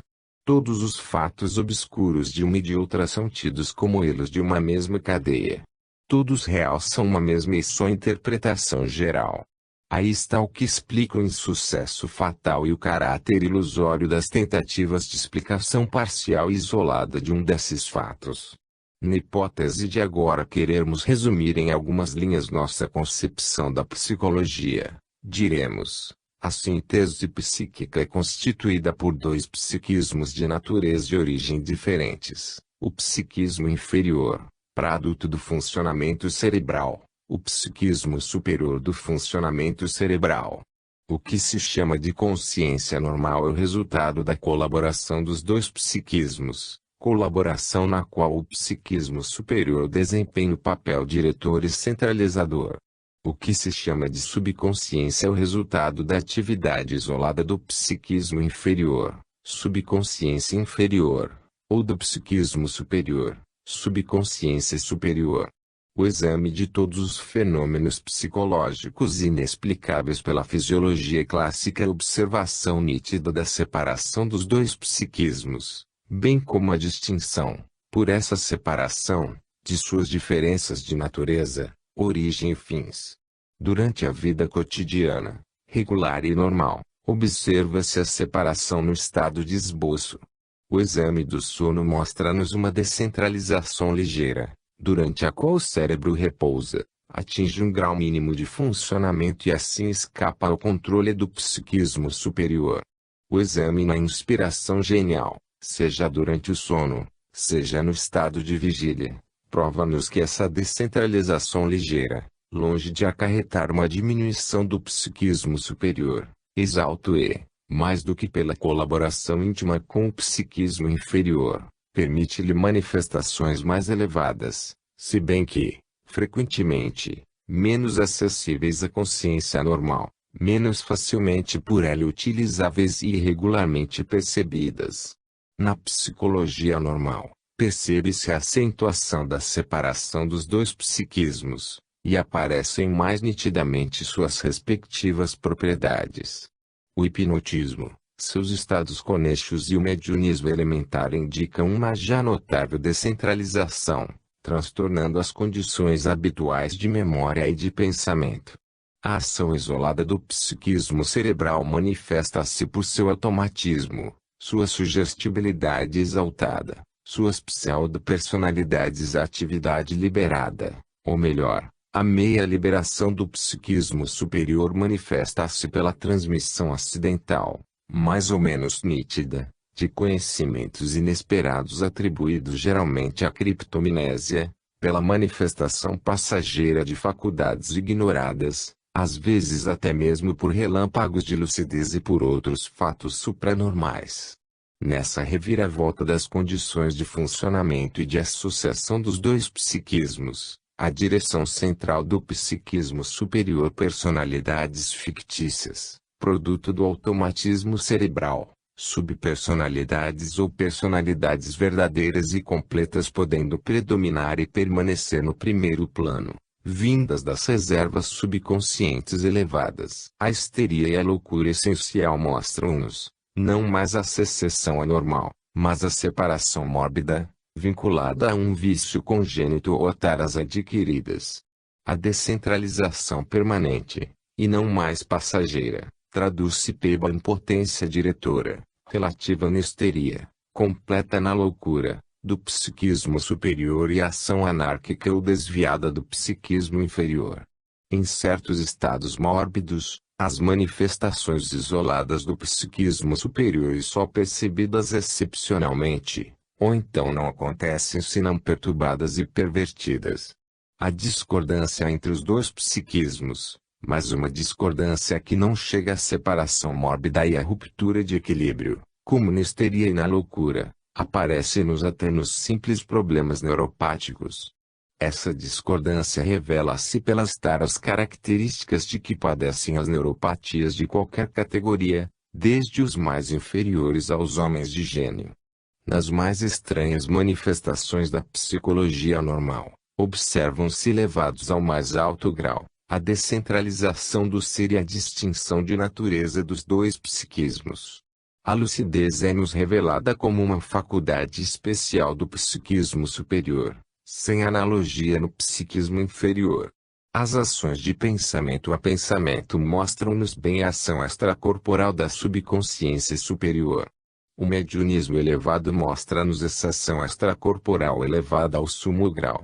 Todos os fatos obscuros de uma e de outra são tidos como elos de uma mesma cadeia. Todos realçam uma mesma e só interpretação geral. Aí está o que explica o insucesso fatal e o caráter ilusório das tentativas de explicação parcial e isolada de um desses fatos. Na hipótese de agora querermos resumir em algumas linhas nossa concepção da psicologia, diremos: a síntese psíquica é constituída por dois psiquismos de natureza e origem diferentes: o psiquismo inferior, produto do funcionamento cerebral, o psiquismo superior do funcionamento cerebral. O que se chama de consciência normal é o resultado da colaboração dos dois psiquismos, colaboração na qual o psiquismo superior desempenha o papel diretor e centralizador. O que se chama de subconsciência é o resultado da atividade isolada do psiquismo inferior, subconsciência inferior, ou do psiquismo superior, subconsciência superior. O exame de todos os fenômenos psicológicos inexplicáveis pela fisiologia clássica é a observação nítida da separação dos dois psiquismos, bem como a distinção, por essa separação, de suas diferenças de natureza, origem e fins. Durante a vida cotidiana, regular e normal, observa-se a separação no estado de esboço. O exame do sono mostra-nos uma descentralização ligeira, durante a qual o cérebro repousa, atinge um grau mínimo de funcionamento e assim escapa ao controle do psiquismo superior. O exame na inspiração genial, seja durante o sono, seja no estado de vigília, prova-nos que essa descentralização ligeira, longe de acarretar uma diminuição do psiquismo superior, exalta e, mais do que pela colaboração íntima com o psiquismo inferior, permite-lhe manifestações mais elevadas, se bem que, frequentemente, menos acessíveis à consciência normal, menos facilmente por ela utilizáveis e irregularmente percebidas. Na psicologia normal, percebe-se a acentuação da separação dos dois psiquismos, e aparecem mais nitidamente suas respectivas propriedades. O hipnotismo, seus estados conexos e o mediunismo elementar indicam uma já notável descentralização, transtornando as condições habituais de memória e de pensamento. A ação isolada do psiquismo cerebral manifesta-se por seu automatismo, sua sugestibilidade exaltada, suas pseudo-personalidades à atividade liberada, ou melhor, a meia liberação do psiquismo superior manifesta-se pela transmissão acidental, mais ou menos nítida, de conhecimentos inesperados atribuídos geralmente à criptomnésia, pela manifestação passageira de faculdades ignoradas, às vezes até mesmo por relâmpagos de lucidez e por outros fatos supranormais. Nessa reviravolta das condições de funcionamento e de associação dos dois psiquismos, a direção central do psiquismo superior, personalidades fictícias, produto do automatismo cerebral, subpersonalidades ou personalidades verdadeiras e completas podendo predominar e permanecer no primeiro plano, vindas das reservas subconscientes elevadas. A histeria e a loucura essencial mostram-nos, não mais a secessão anormal, mas a separação mórbida, vinculada a um vício congênito ou a taras adquiridas. A descentralização permanente, e não mais passageira, traduz-se pela impotência diretora, relativa na histeria, completa na loucura, do psiquismo superior e a ação anárquica ou desviada do psiquismo inferior. Em certos estados mórbidos, as manifestações isoladas do psiquismo superior e só percebidas excepcionalmente, ou então não acontecem senão perturbadas e pervertidas. A discordância entre os dois psiquismos, mas uma discordância que não chega à separação mórbida e à ruptura de equilíbrio, como na histeria e na loucura, aparece-nos até nos simples problemas neuropáticos. Essa discordância revela-se pelas taras características de que padecem as neuropatias de qualquer categoria, desde os mais inferiores aos homens de gênio. Nas mais estranhas manifestações da psicologia normal, observam-se elevados ao mais alto grau, a descentralização do ser e a distinção de natureza dos dois psiquismos. A lucidez é-nos revelada como uma faculdade especial do psiquismo superior, sem analogia no psiquismo inferior. As ações de pensamento a pensamento mostram-nos bem a ação extracorporal da subconsciência superior. O mediunismo elevado mostra-nos essa ação extracorporal elevada ao sumo grau.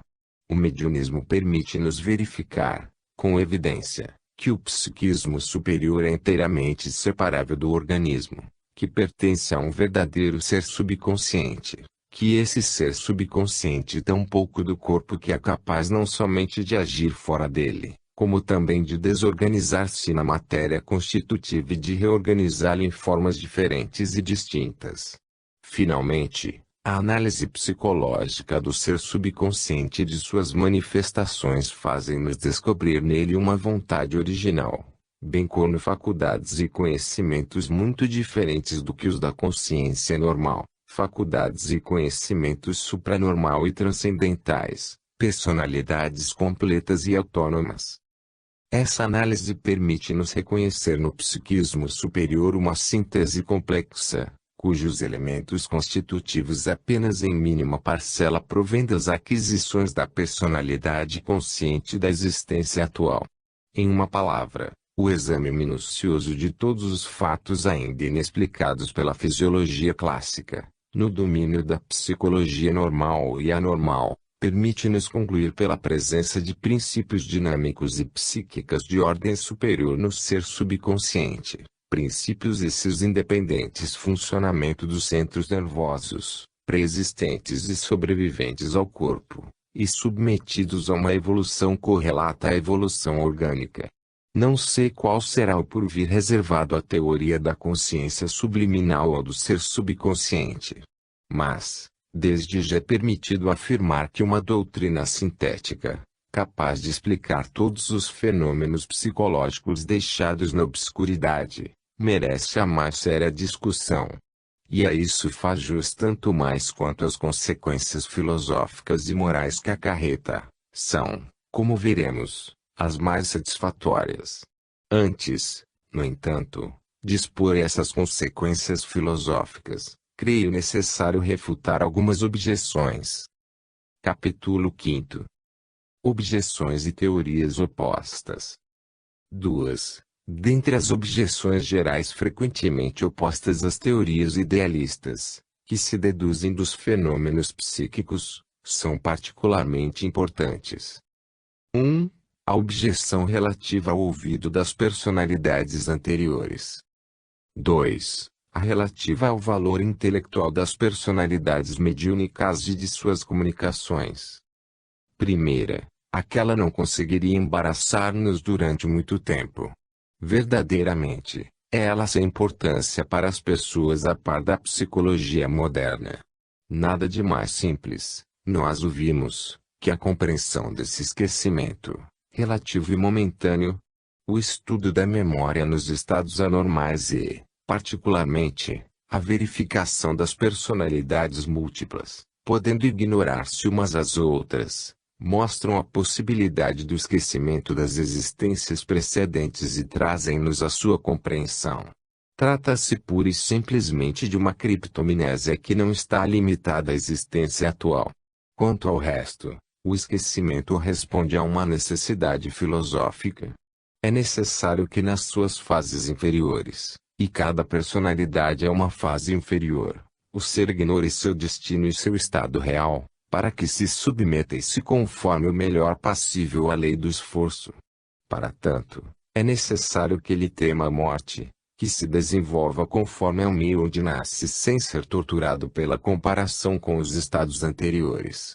O mediunismo permite-nos verificar, com evidência, que o psiquismo superior é inteiramente separável do organismo, que pertence a um verdadeiro ser subconsciente, que esse ser subconsciente tão pouco do corpo que é capaz não somente de agir fora dele, como também de desorganizar-se na matéria constitutiva e de reorganizá-la em formas diferentes e distintas. Finalmente, A análise psicológica do ser subconsciente e de suas manifestações fazem-nos descobrir nele uma vontade original, bem como faculdades e conhecimentos muito diferentes do que os da consciência normal, faculdades e conhecimentos supranormal e transcendentais, personalidades completas e autônomas. Essa análise permite-nos reconhecer no psiquismo superior uma síntese complexa, cujos elementos constitutivos apenas em mínima parcela provêm das aquisições da personalidade consciente da existência atual. Em uma palavra, o exame minucioso de todos os fatos ainda inexplicados pela fisiologia clássica, no domínio da psicologia normal e anormal, permite-nos concluir pela presença de princípios dinâmicos e psíquicas de ordem superior no ser subconsciente. Princípios esses independentes funcionamento dos centros nervosos, preexistentes e sobreviventes ao corpo, e submetidos a uma evolução correlata à evolução orgânica. Não sei qual será o porvir reservado à teoria da consciência subliminal ou do ser subconsciente. Mas, desde já é permitido afirmar que uma doutrina sintética, capaz de explicar todos os fenômenos psicológicos deixados na obscuridade, merece a mais séria discussão. E a isso faz jus tanto mais quanto as consequências filosóficas e morais que acarreta, são, como veremos, as mais satisfatórias. Antes, no entanto, de expor essas consequências filosóficas, creio necessário refutar algumas objeções. Capítulo 5. Objeções e teorias opostas. 2. Dentre as objeções gerais frequentemente opostas às teorias idealistas, que se deduzem dos fenômenos psíquicos, são particularmente importantes. 1. A objeção relativa ao ouvido das personalidades anteriores. 2. A relativa ao valor intelectual das personalidades mediúnicas e de suas comunicações. Primeira, aquela não conseguiria embaraçar-nos durante muito tempo. Verdadeiramente, é ela sem importância para as pessoas a par da psicologia moderna. Nada de mais simples, nós o vimos, que a compreensão desse esquecimento, relativo e momentâneo, o estudo da memória nos estados anormais e, particularmente, a verificação das personalidades múltiplas, podendo ignorar-se umas às outras, mostram a possibilidade do esquecimento das existências precedentes e trazem-nos a sua compreensão. Trata-se pura e simplesmente de uma criptomnésia que não está limitada à existência atual. Quanto ao resto, o esquecimento responde a uma necessidade filosófica. É necessário que nas suas fases inferiores, e cada personalidade é uma fase inferior, o ser ignore seu destino e seu estado real, para que se submeta e se conforme o melhor passível à lei do esforço. Para tanto, é necessário que ele tema a morte, que se desenvolva conforme a humilde nasce sem ser torturado pela comparação com os estados anteriores.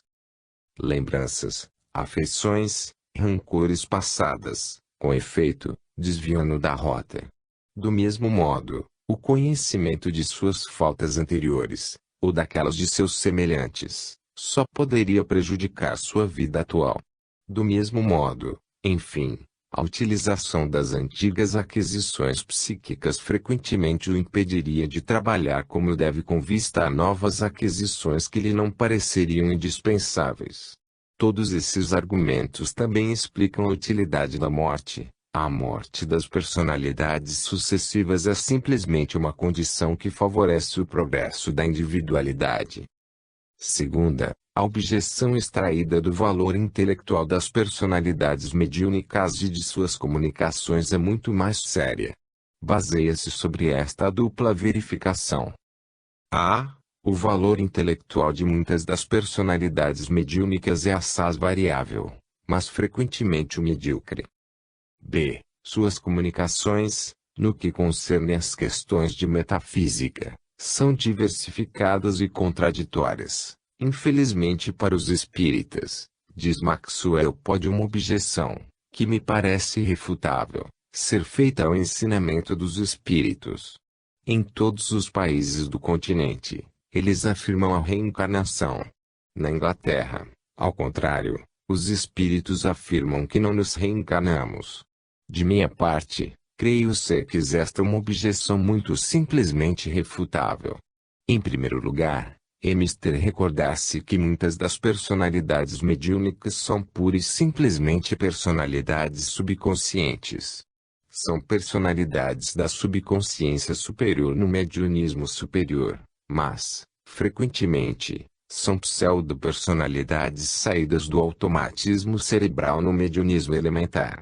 Lembranças, afeições, rancores passadas, com efeito, desviam-no da rota. Do mesmo modo, o conhecimento de suas faltas anteriores, ou daquelas de seus semelhantes, só poderia prejudicar sua vida atual. Do mesmo modo, enfim, a utilização das antigas aquisições psíquicas frequentemente o impediria de trabalhar como deve com vista a novas aquisições que lhe não pareceriam indispensáveis. Todos esses argumentos também explicam a utilidade da morte. A morte das personalidades sucessivas é simplesmente uma condição que favorece o progresso da individualidade. Segunda, a objeção extraída do valor intelectual das personalidades mediúnicas e de suas comunicações é muito mais séria. Baseia-se sobre esta dupla verificação. A. O valor intelectual de muitas das personalidades mediúnicas é assaz variável, mas frequentemente medíocre. B. Suas comunicações, no que concerne às questões de metafísica, são diversificadas e contraditórias. Infelizmente para os espíritas, diz Maxwell, pode uma objeção, que me parece irrefutável, ser feita ao ensinamento dos espíritos. Em todos os países do continente, eles afirmam a reencarnação. Na Inglaterra, ao contrário, os espíritos afirmam que não nos reencarnamos. De minha parte, creio ser que esta é uma objeção muito simplesmente refutável. Em primeiro lugar, é mister recordar-se que muitas das personalidades mediúnicas são pura e simplesmente personalidades subconscientes. São personalidades da subconsciência superior no mediunismo superior, mas, frequentemente, são pseudo-personalidades saídas do automatismo cerebral no mediunismo elementar.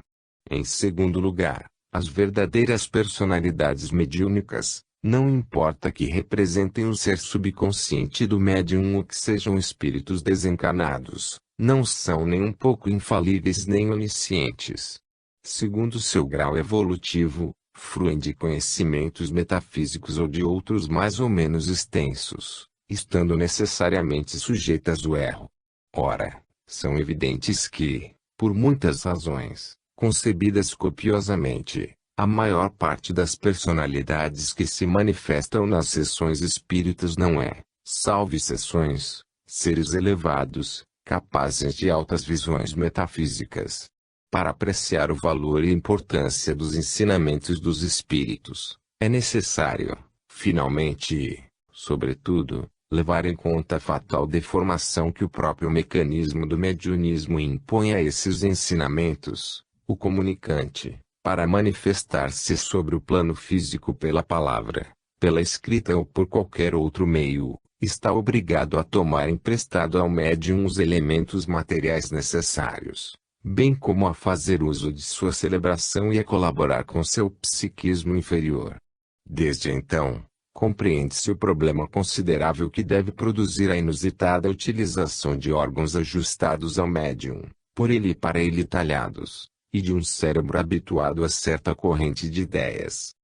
Em segundo lugar, as verdadeiras personalidades mediúnicas, não importa que representem o ser subconsciente do médium ou que sejam espíritos desencarnados, não são nem um pouco infalíveis nem oniscientes. Segundo seu grau evolutivo, fruem de conhecimentos metafísicos ou de outros mais ou menos extensos, estando necessariamente sujeitas ao erro. Ora, são evidentes que, por muitas razões, concebidas copiosamente, a maior parte das personalidades que se manifestam nas sessões espíritas não é, salvo exceções, seres elevados, capazes de altas visões metafísicas. Para apreciar o valor e importância dos ensinamentos dos espíritos, é necessário, finalmente e, sobretudo, levar em conta a fatal deformação que o próprio mecanismo do mediunismo impõe a esses ensinamentos. O comunicante, para manifestar-se sobre o plano físico pela palavra, pela escrita ou por qualquer outro meio, está obrigado a tomar emprestado ao médium os elementos materiais necessários, bem como a fazer uso de sua celebração e a colaborar com seu psiquismo inferior. Desde então, compreende-se o problema considerável que deve produzir a inusitada utilização de órgãos ajustados ao médium, por ele e para ele talhados, e de um cérebro habituado a certa corrente de ideias.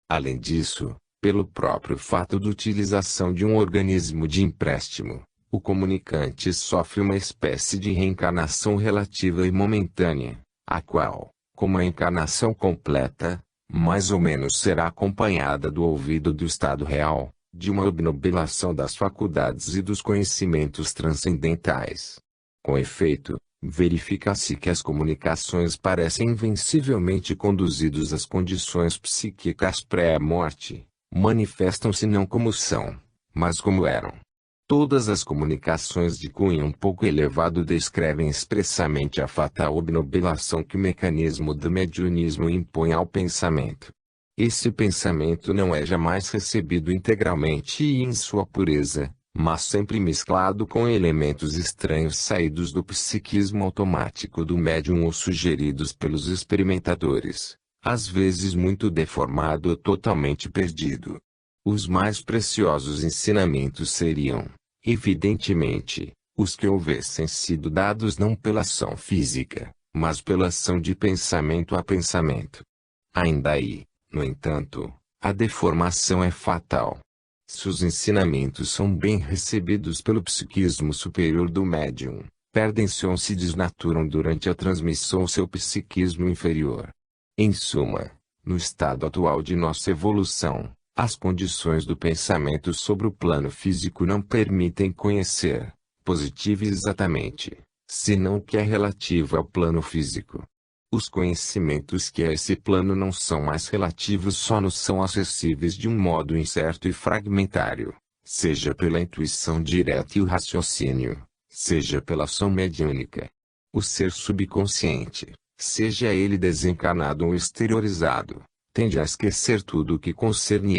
Além disso, pelo próprio fato de utilização de um organismo de empréstimo, o comunicante sofre uma espécie de reencarnação relativa e momentânea, a qual, como a encarnação completa, mais ou menos será acompanhada do ouvido do estado real, de uma obnubilação das faculdades e dos conhecimentos transcendentais. Com efeito, verifica-se que as comunicações parecem invencivelmente conduzidos às condições psíquicas pré-morte, manifestam-se não como são, mas como eram. Todas as comunicações de cunho um pouco elevado descrevem expressamente a fatal obnubilação que o mecanismo do mediunismo impõe ao pensamento. Esse pensamento não é jamais recebido integralmente e em sua pureza, mas sempre mesclado com elementos estranhos saídos do psiquismo automático do médium ou sugeridos pelos experimentadores, às vezes muito deformado ou totalmente perdido. Os mais preciosos ensinamentos seriam, evidentemente, os que houvessem sido dados não pela ação física, mas pela ação de pensamento a pensamento. Ainda aí, no entanto, a deformação é fatal. Se os ensinamentos são bem recebidos pelo psiquismo superior do médium, perdem-se ou se desnaturam durante a transmissão ao seu psiquismo inferior. Em suma, no estado atual de nossa evolução, as condições do pensamento sobre o plano físico não permitem conhecer, positivo e exatamente, senão o que é relativo ao plano físico. Os conhecimentos que a esse plano não são mais relativos só nos são acessíveis de um modo incerto e fragmentário, seja pela intuição direta e o raciocínio, seja pela ação mediúnica. O ser subconsciente, seja ele desencarnado ou exteriorizado, tende a esquecer tudo o que concerne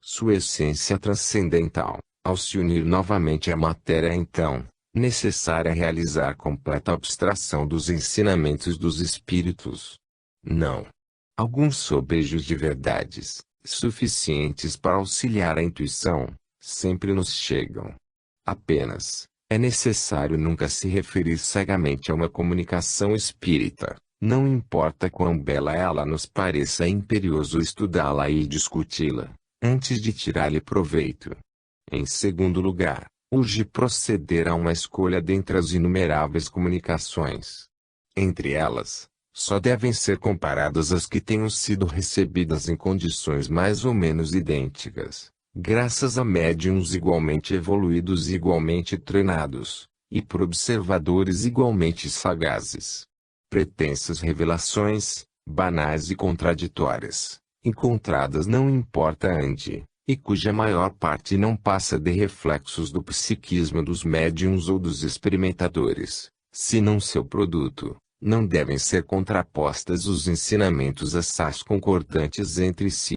sua essência transcendental. Ao se unir novamente à matéria então, necessária realizar completa abstração dos ensinamentos dos espíritos. Não. Alguns sobejos de verdades, suficientes para auxiliar a intuição, sempre nos chegam. Apenas, é necessário nunca se referir cegamente a uma comunicação espírita, não importa quão bela ela nos pareça, é imperioso estudá-la e discuti-la, antes de tirar-lhe proveito. Em segundo lugar, urge proceder a uma escolha dentre as inumeráveis comunicações. Entre elas, só devem ser comparadas as que tenham sido recebidas em condições mais ou menos idênticas, Graças a médiuns igualmente evoluídos e igualmente treinados, e por observadores igualmente sagazes. Pretensas revelações, banais e contraditórias, encontradas não importa onde, e cuja maior parte não passa de reflexos do psiquismo dos médiuns ou dos experimentadores, senão seu produto, não devem ser contrapostas os ensinamentos assaz concordantes entre si.